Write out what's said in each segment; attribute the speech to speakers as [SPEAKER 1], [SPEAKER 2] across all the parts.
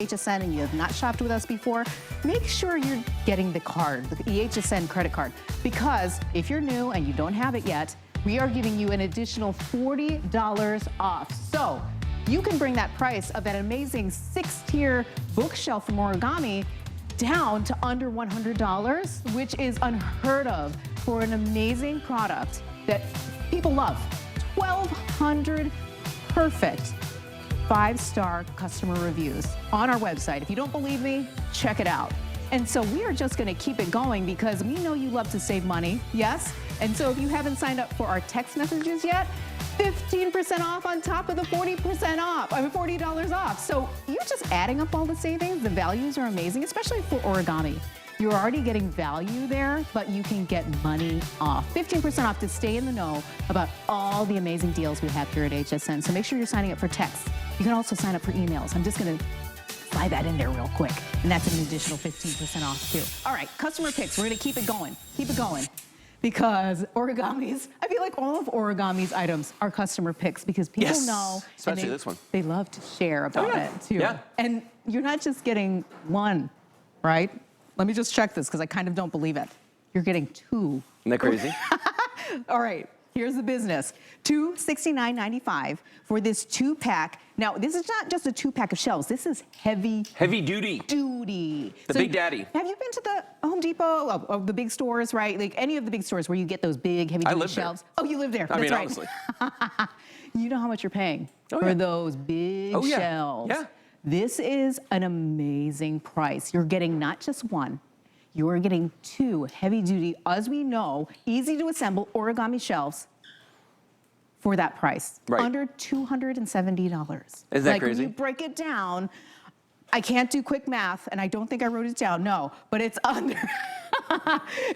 [SPEAKER 1] HSN and you have not shopped with us before, make sure you're getting the card, the EHSN credit card, because if you're new and you don't have it yet, we are giving you an additional $40 off. So you can bring that price of that amazing 6-tier bookshelf from Origami down to under $100, which is unheard of for an amazing product that people love. 1,200 perfect 5-star customer reviews on our website. If you don't believe me, check it out. And so we are just gonna keep it going because we know you love to save money, yes? And so if you haven't signed up for our text messages yet, 15% off on top of the 40% off, $40 off. So you're just adding up all the savings. The values are amazing, especially for Origami. You're already getting value there, but you can get money off. 15% off to stay in the know about all the amazing deals we have here at HSN. So make sure you're signing up for texts. You can also sign up for emails. I'm just gonna slide that in there real quick. And that's an additional 15% off too. All right, customer picks, we're gonna keep it going. Because Origami's, I feel like all of Origami's items are customer picks because people know.
[SPEAKER 2] Especially this one.
[SPEAKER 1] They love to share about it too.
[SPEAKER 2] Yeah.
[SPEAKER 1] And you're not just getting one, right? Let me just check this because I kind of don't believe it. You're getting two.
[SPEAKER 2] Isn't that crazy?
[SPEAKER 1] All right, here's the business. $269.95 for this 2-pack. Now, this is not just a 2-pack of shelves. This is heavy
[SPEAKER 2] duty.
[SPEAKER 1] The
[SPEAKER 2] Big Daddy.
[SPEAKER 1] Have you been to the Home Depot, of the big stores, right? Like any of the big stores where you get those big heavy duty shelves?
[SPEAKER 2] There.
[SPEAKER 1] Oh, you live there.
[SPEAKER 2] I mean,
[SPEAKER 1] right.
[SPEAKER 2] honestly.
[SPEAKER 1] You know how much you're paying for those big shelves.
[SPEAKER 2] Yeah.
[SPEAKER 1] This is an amazing price. You're getting not just one, you're getting 2 heavy duty, as we know, easy to assemble Origami shelves for that price.
[SPEAKER 2] Right.
[SPEAKER 1] Under $270.
[SPEAKER 2] Isn't that crazy?
[SPEAKER 1] When you break it down, I can't do quick math, and I don't think I wrote it down, no, but it's under,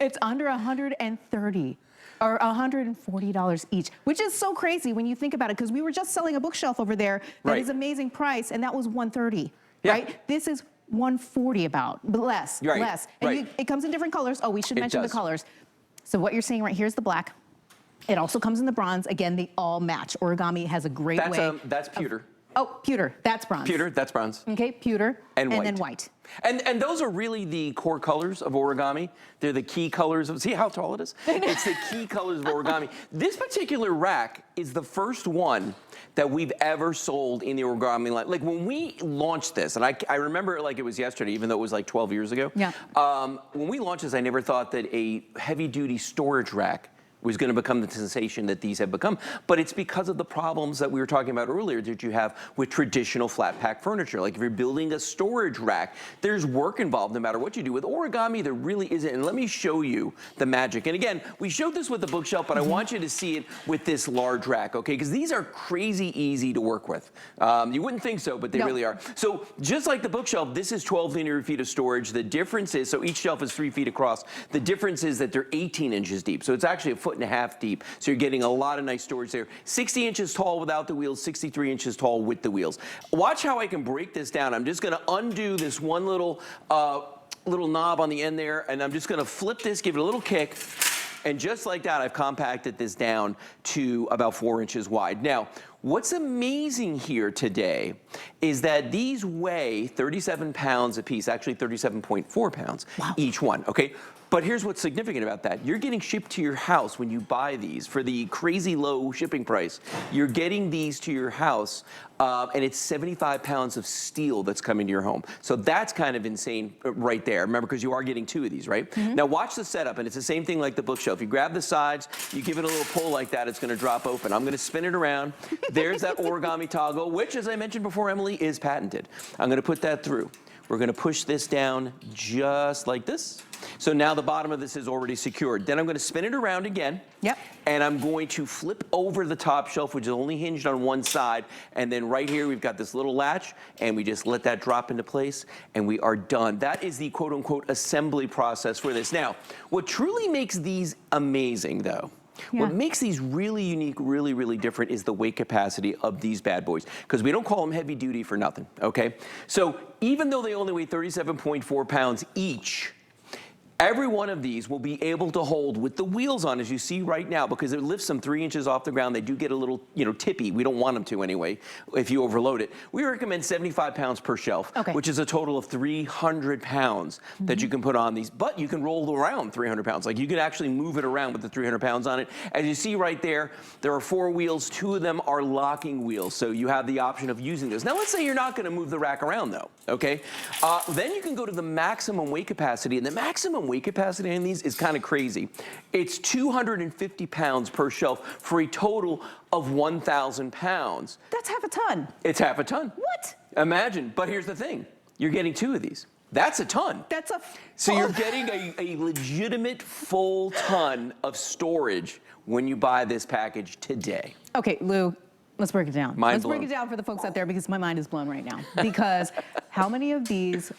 [SPEAKER 1] it's under $130 or $140 each, which is so crazy when you think about it, because we were just selling a bookshelf over there that is amazing price, and that was $130, right? This is $140 about, but less, less. And it comes in different colors. Oh, we should mention the colors. So what you're seeing right here is the black. It also comes in the bronze. Again, they all match. Origami has a great way.
[SPEAKER 2] That's pewter.
[SPEAKER 1] Oh, pewter, that's bronze.
[SPEAKER 2] Pewter, that's bronze.
[SPEAKER 1] Okay, pewter,
[SPEAKER 2] and
[SPEAKER 1] then white.
[SPEAKER 2] And those are really the core colors of Origami. They're the key colors of, see how tall it is? It's the key colors of Origami. This particular rack is the first one that we've ever sold in the Origami line. Like when we launched this, and I remember it like it was yesterday, even though it was like 12 years ago.
[SPEAKER 1] Yeah.
[SPEAKER 2] When we launched this, I never thought that a heavy duty storage rack was going to become the sensation that these have become. But it's because of the problems that we were talking about earlier that you have with traditional flat pack furniture. Like if you're building a storage rack, there's work involved no matter what you do. With Origami, there really isn't. And let me show you the magic. And again, we showed this with the bookshelf, but I want you to see it with this large rack, okay? Because these are crazy easy to work with. You wouldn't think so, but they really are. So just like the bookshelf, this is 12 linear feet of storage. The difference is, so each shelf is 3 feet across. The difference is that they're 18 inches deep. So it's actually a 1.5 feet deep. So you're getting a lot of nice storage there. 60 inches tall without the wheels, 63 inches tall with the wheels. Watch how I can break this down. I'm just gonna undo this one little knob on the end there, and I'm just gonna flip this, give it a little kick, and just like that, I've compacted this down to about 4 inches wide. Now, what's amazing here today is that these weigh 37 pounds a piece, actually 37.4 pounds each one, okay? But here's what's significant about that. You're getting shipped to your house when you buy these for the crazy low shipping price. You're getting these to your house, and it's 75 pounds of steel that's coming to your home. So that's kind of insane right there. Remember, because you are getting 2 of these, right? Now watch the setup, and it's the same thing like the bookshelf. You grab the sides, you give it a little pull like that, it's gonna drop open. I'm gonna spin it around. There's that Origami toggle, which, as I mentioned before, Emily, is patented. I'm gonna put that through. We're gonna push this down just like this. So now the bottom of this is already secured. Then I'm gonna spin it around again.
[SPEAKER 1] Yep.
[SPEAKER 2] And I'm going to flip over the top shelf, which is only hinged on one side. And then right here, we've got this little latch, and we just let that drop into place, and we are done. That is the quote unquote assembly process for this. Now, what truly makes these amazing though, what makes these really unique, really, really different is the weight capacity of these bad boys, because we don't call them heavy duty for nothing, okay? So even though they only weigh 37.4 pounds each, Every one of these will be able to hold with the wheels on, as you see right now, because it lifts them 3 inches off the ground. They do get a little, tippy. We don't want them to anyway, if you overload it. We recommend 75 pounds per shelf, which is a total of 300 pounds that you can put on these. But you can roll around 300 pounds. Like, you can actually move it around with the 300 pounds on it. As you see right there are 4 wheels. 2 of them are locking wheels, so you have the option of using those. Now, let's say you're not going to move the rack around, though, okay? Then you can go to the maximum weight capacity, and the maximum weight capacity on these is kind of crazy. It's 250 pounds per shelf for a total of 1,000 pounds.
[SPEAKER 1] That's half a ton.
[SPEAKER 2] It's half a ton.
[SPEAKER 1] What?
[SPEAKER 2] Imagine, but here's the thing. You're getting 2 of these. That's a ton.
[SPEAKER 1] That's a...
[SPEAKER 2] So you're getting a legitimate full ton of storage when you buy this package today.
[SPEAKER 1] Okay, Lou, let's break it down.
[SPEAKER 2] Let's
[SPEAKER 1] break it down for the folks out there, because my mind is blown right now. Because how many of these,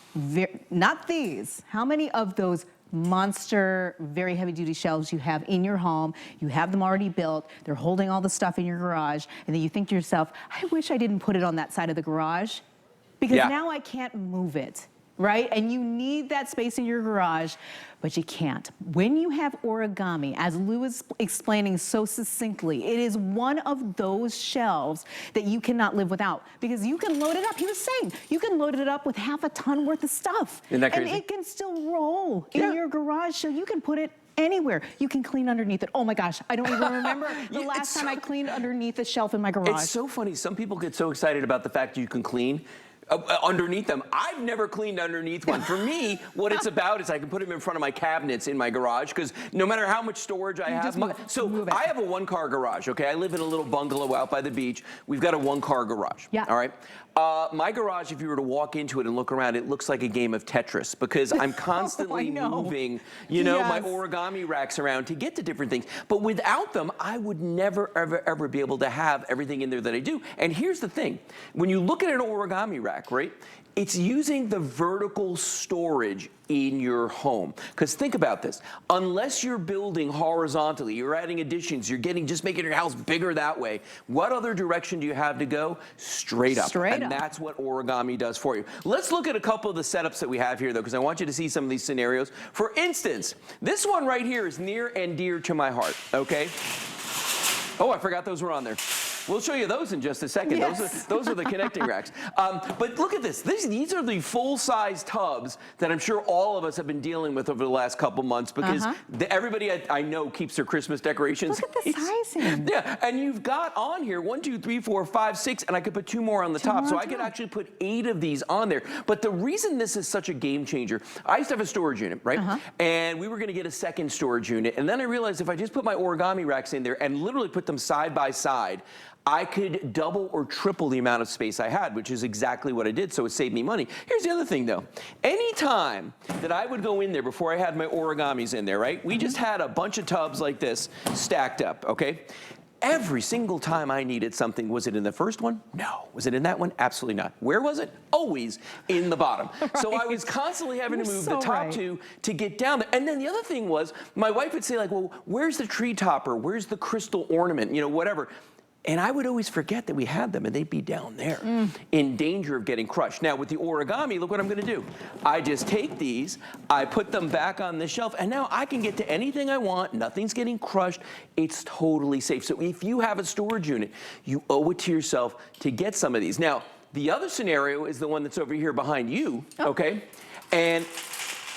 [SPEAKER 1] not these, how many of those monster, very heavy duty shelves you have in your home, you have them already built, they're holding all the stuff in your garage, and then you think to yourself, I wish I didn't put it on that side of the garage, because now I can't move it. Right? And you need that space in your garage, but you can't. When you have Origami, as Lou is explaining so succinctly, it is one of those shelves that you cannot live without, because you can load it up. He was saying, you can load it up with half a ton worth of stuff.
[SPEAKER 2] Isn't that crazy?
[SPEAKER 1] And it can still roll in your garage, so you can put it anywhere. You can clean underneath it. Oh my gosh, I don't even remember the last time I cleaned underneath a shelf in my garage.
[SPEAKER 2] It's so funny. Some people get so excited about the fact that you can clean underneath them. I've never cleaned underneath one. For me, what it's about is I can put them in front of my cabinets in my garage, because no matter how much storage I have, I have a 1-car garage, okay? I live in a little bungalow out by the beach. We've got a 1-car garage, all right? My garage, if you were to walk into it and look around, it looks like a game of Tetris, because I'm constantly moving, my origami racks around to get to different things. But without them, I would never, ever, ever be able to have everything in there that I do. And here's the thing. When you look at an origami rack, right, it's using the vertical storage in your home. Because think about this. Unless you're building horizontally, you're adding additions, you're just making your house bigger that way, what other direction do you have to go? Straight up. And that's what Origami does for you. Let's look at a couple of the setups that we have here, though, because I want you to see some of these scenarios. For instance, this one right here is near and dear to my heart, okay? Oh, I forgot those were on there. We'll show you those in just a second.
[SPEAKER 1] Yes.
[SPEAKER 2] Those are the connecting racks. But look at this. These are the full-size tubs that I'm sure all of us have been dealing with over the last couple months, because everybody I know keeps their Christmas decorations.
[SPEAKER 1] Look at the sizing.
[SPEAKER 2] Yeah, and you've got on here 1, 2, 3, 4, 5, 6, and I could put 2 more on the top. So I could actually put 8 of these on there. But the reason this is such a game changer, I used to have a storage unit, right? And we were going to get a second storage unit. And then I realized if I just put my origami racks in there and literally put them side by side, I could double or triple the amount of space I had, which is exactly what I did, so it saved me money. Here's the other thing, though. Anytime that I would go in there before I had my origamis in there, right, we just had a bunch of tubs like this stacked up, okay? Every single time I needed something, was it in the first one? No. Was it in that one? Absolutely not. Where was it? Always in the bottom. So I was constantly having to move the top 2 to get down there. And then the other thing was, my wife would say, like, well, where's the tree topper? Where's the crystal ornament? Whatever. And I would always forget that we had them, and they'd be down there in danger of getting crushed. Now, with the origami, look what I'm going to do. I just take these, I put them back on the shelf, and now I can get to anything I want. Nothing's getting crushed. It's totally safe. So if you have a storage unit, you owe it to yourself to get some of these. Now, the other scenario is the one that's over here behind you, okay? And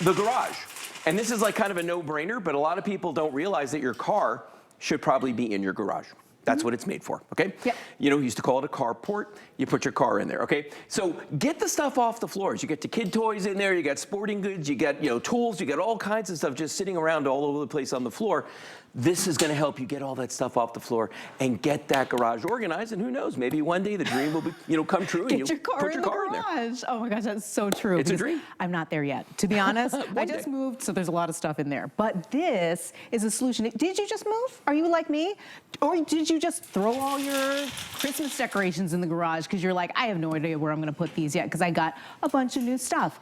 [SPEAKER 2] the garage. And this is like kind of a no-brainer, but a lot of people don't realize that your car should probably be in your garage. That's what it's made for, okay?
[SPEAKER 1] Yep.
[SPEAKER 2] You used to call it a carport. You put your car in there, okay? So get the stuff off the floors. You get the kid toys in there, you got sporting goods, you got, tools, you got all kinds of stuff just sitting around all over the place on the floor. This is gonna help you get all that stuff off the floor and get that garage organized, and who knows, maybe one day the dream will be, come true and you put your car in there.
[SPEAKER 1] Oh my gosh, that's so true.
[SPEAKER 2] It's a dream.
[SPEAKER 1] I'm not there yet, to be honest. I just moved, so there's a lot of stuff in there. But this is a solution. Did you just move? Are you like me? Or did you just throw all your Christmas decorations in the garage because you're like, I have no idea where I'm gonna put these yet because I got a bunch of new stuff.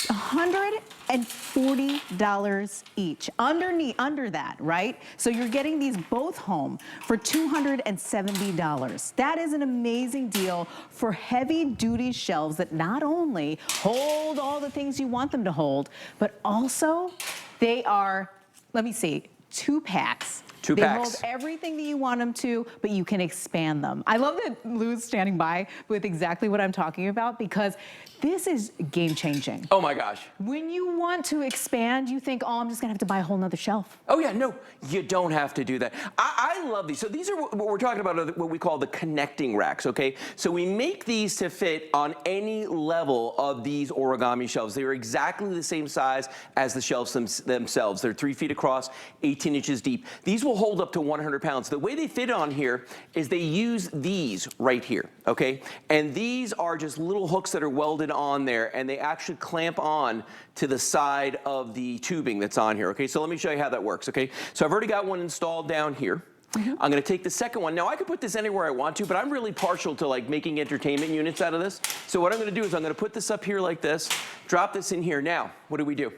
[SPEAKER 1] $140 each, under that, right? So you're getting these both home for $270. That is an amazing deal for heavy-duty shelves that not only hold all the things you want them to hold, but also They are, let me see, 2 packs.
[SPEAKER 2] Two
[SPEAKER 1] they
[SPEAKER 2] packs.
[SPEAKER 1] hold everything that you want them to, but you can expand them. I love that Lou's standing by with exactly what I'm talking about, because this is game changing.
[SPEAKER 2] Oh my gosh.
[SPEAKER 1] When you want to expand, you think, oh, I'm just gonna have to buy a whole nother shelf.
[SPEAKER 2] Oh yeah, no, you don't have to do that. I love these. So these are what we're talking about, are what we call the connecting racks, okay? So we make these to fit on any level of these origami shelves. They're exactly the same size as the shelves themselves. They're 3 feet across, 18 inches deep. These will hold up to 100 pounds. The way they fit on here is they use these right here, okay? And these are just little hooks that are welded on there, and they actually clamp on to the side of the tubing that's on here, okay? So let me show you how that works, okay? So I've already got one installed down here. I'm gonna take the second one. Now I could put this anywhere I want to, but I'm really partial to like making entertainment units out of this. So what I'm gonna do is I'm gonna put this up here like this, drop this in here. Now, what do?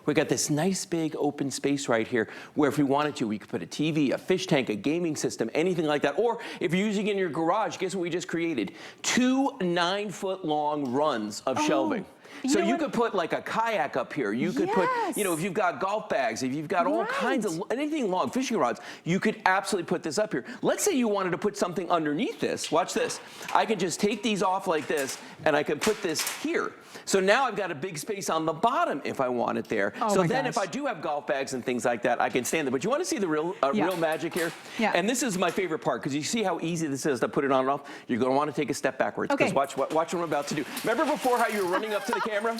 [SPEAKER 2] We got this nice big open space right here where if we wanted to, we could put a TV, a fish tank, a gaming system, anything like that. Or if you're using it in your garage, guess what we just created? 2 9-foot-long runs of shelving. So you could put like a kayak up here. You could put, you know, if you've got golf bags, if you've got all kinds of, anything long, fishing rods, you could absolutely put this up here. Let's say you wanted to put something underneath this. Watch this. I can just take these off like this, and I can put this here. So now I've got a big space on the bottom if I want it there. So then if I do have golf bags and things like that, I can stand there. But you want to see the real magic here? Yeah. And this is my favorite part, because you see how easy this is to put it on and off? You're going to want to take a step backwards, because watch what I'm about to do. Remember before how you were running up to the camera?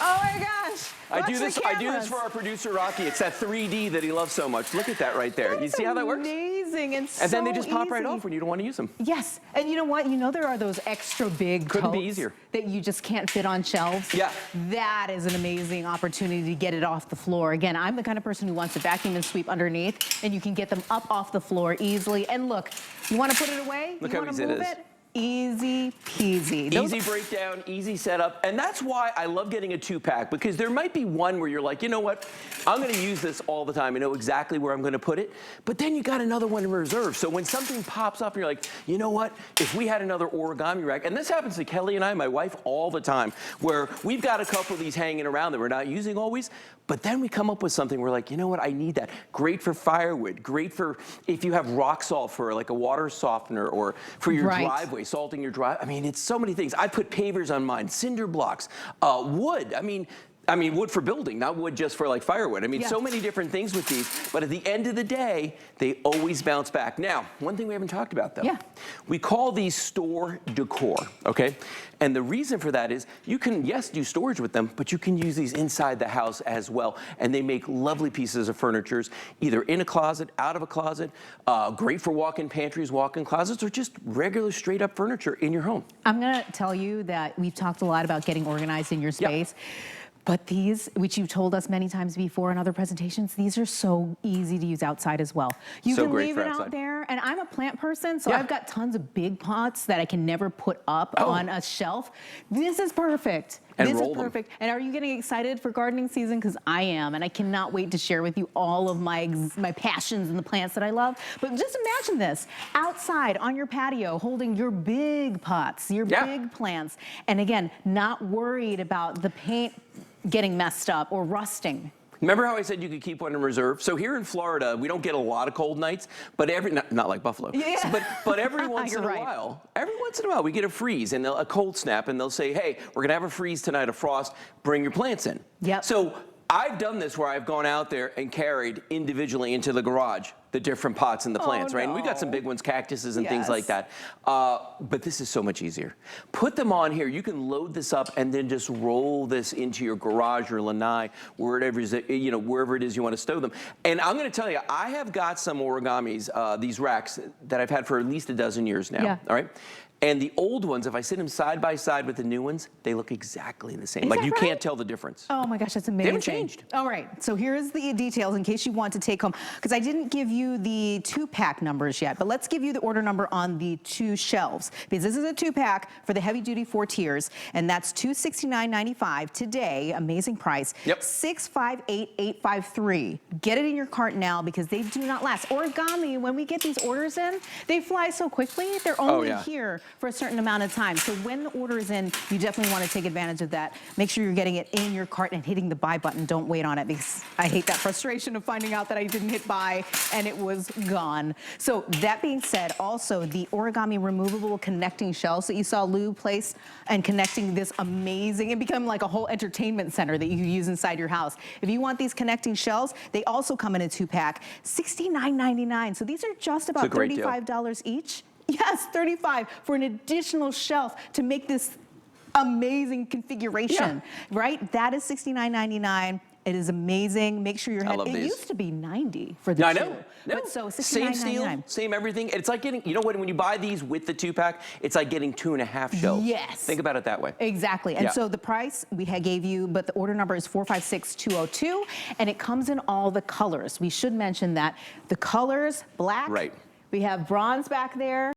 [SPEAKER 1] Oh my gosh.
[SPEAKER 2] I do this for our producer Rocky. It's that 3D that he loves so much. Look at that right there. You see how that works?
[SPEAKER 1] Amazing. And
[SPEAKER 2] then they just pop right off when you don't want to use them.
[SPEAKER 1] Yes. And you know what? You know there are those extra big
[SPEAKER 2] Couldn't be
[SPEAKER 1] totes
[SPEAKER 2] easier.
[SPEAKER 1] that you just can't fit on shelves.
[SPEAKER 2] Yeah.
[SPEAKER 1] That is an amazing opportunity to get it off the floor. Again, I'm the kind of person who wants to vacuum and sweep underneath, and you can get them up off the floor easily. And look, you want to put it away?
[SPEAKER 2] Look
[SPEAKER 1] you
[SPEAKER 2] how
[SPEAKER 1] want to
[SPEAKER 2] easy
[SPEAKER 1] move
[SPEAKER 2] it is.
[SPEAKER 1] Easy peasy.
[SPEAKER 2] Easy breakdown, easy setup, and that's why I love getting a 2-pack, because there might be one where you're like, you know what, I'm gonna use this all the time. I know exactly where I'm gonna put it, but then you got another one in reserve. So when something pops up, you're like, you know what, if we had another origami rack, and this happens to Kelly and I, my wife, all the time, where we've got a couple of these hanging around that we're not using always, but then we come up with something, we're like, you know what, I need that. Great for firewood, great for if you have rock salt for like a water softener, or for your driveway, salting your driveway. I mean, it's so many things. I put pavers on mine, cinder blocks, wood. I mean, wood for building, not wood just for like firewood. I mean, so many different things with these, but at the end of the day, they always bounce back. Now, one thing we haven't talked about though. We call these store decor, okay? And the reason for that is you can, yes, do storage with them, but you can use these inside the house as well. And they make lovely pieces of furniture, either in a closet, out of a closet, great for walk-in pantries, walk-in closets, or just regular straight up furniture in your home.
[SPEAKER 1] I'm gonna tell you that we've talked a lot about getting organized in your space. But these, which you've told us many times before in other presentations, these are so easy to use outside as well. You can leave it out there, and I'm a plant person, so I've got tons of big pots that I can never put up on a shelf. This is perfect.
[SPEAKER 2] And
[SPEAKER 1] this
[SPEAKER 2] roll
[SPEAKER 1] is perfect. And are you getting excited for gardening season? Because I am, and I cannot wait to share with you all of my passions and the plants that I love. But just imagine this, outside on your patio, holding your big pots, your big plants. And again, not worried about the paint getting messed up or rusting.
[SPEAKER 2] Remember how I said you could keep one in reserve? So here in Florida, we don't get a lot of cold nights, but not like Buffalo. But every once in a while, we get a freeze and a cold snap, and they'll say, hey, we're gonna have a freeze tonight, a frost, bring your plants in. So I've done this where I've gone out there and carried individually into the garage the different pots and the plants, right? And we've got some big ones, cactuses and things like that. But this is so much easier. Put them on here. You can load this up and then just roll this into your garage or lanai, wherever it is you want to stow them. And I'm going to tell you, I have got some origamis, these racks that I've had for at least a dozen years now. All right. And the old ones, if I sit them side by side with the new ones, they look exactly the same. Like you can't tell the difference.
[SPEAKER 1] Oh my gosh, that's amazing.
[SPEAKER 2] They haven't changed.
[SPEAKER 1] All right, so here's the details in case you want to take home, because I didn't give you the 2-pack numbers yet, but let's give you the order number on the 2 shelves, because this is a 2-pack for the heavy duty 4 tiers, and that's $269.95 today, amazing price. $658,853. Get it in your cart now, because they do not last. Origami, when we get these orders in, they fly so quickly. They're only here for a certain amount of time. So when the order is in, you definitely want to take advantage of that. Make sure you're getting it in your cart and hitting the buy button. Don't wait on it, because I hate that frustration of finding out that I didn't hit buy and it was gone. So that being said, also the Origami removable connecting shelves that you saw Lou place and connecting this amazing, it become like a whole entertainment center that you can use inside your house. If you want these connecting shelves, they also come in a 2-pack, $69.99. So these are just about $35 each. Yes, $35 for an additional shelf to make this amazing configuration, right? That is $69.99. It is amazing. Make sure you're. It used to be $90 for the two.
[SPEAKER 2] I know. No.
[SPEAKER 1] But so
[SPEAKER 2] same steel, same everything. It's like getting. You know what? When you buy these with the 2-pack, it's like getting 2.5 shelves.
[SPEAKER 1] Yes.
[SPEAKER 2] Think about it that way.
[SPEAKER 1] Exactly. And so the price we gave you, but the order number is 456202, and it comes in all the colors. We should mention that the colors: black.
[SPEAKER 2] Right.
[SPEAKER 1] We have bronze back there.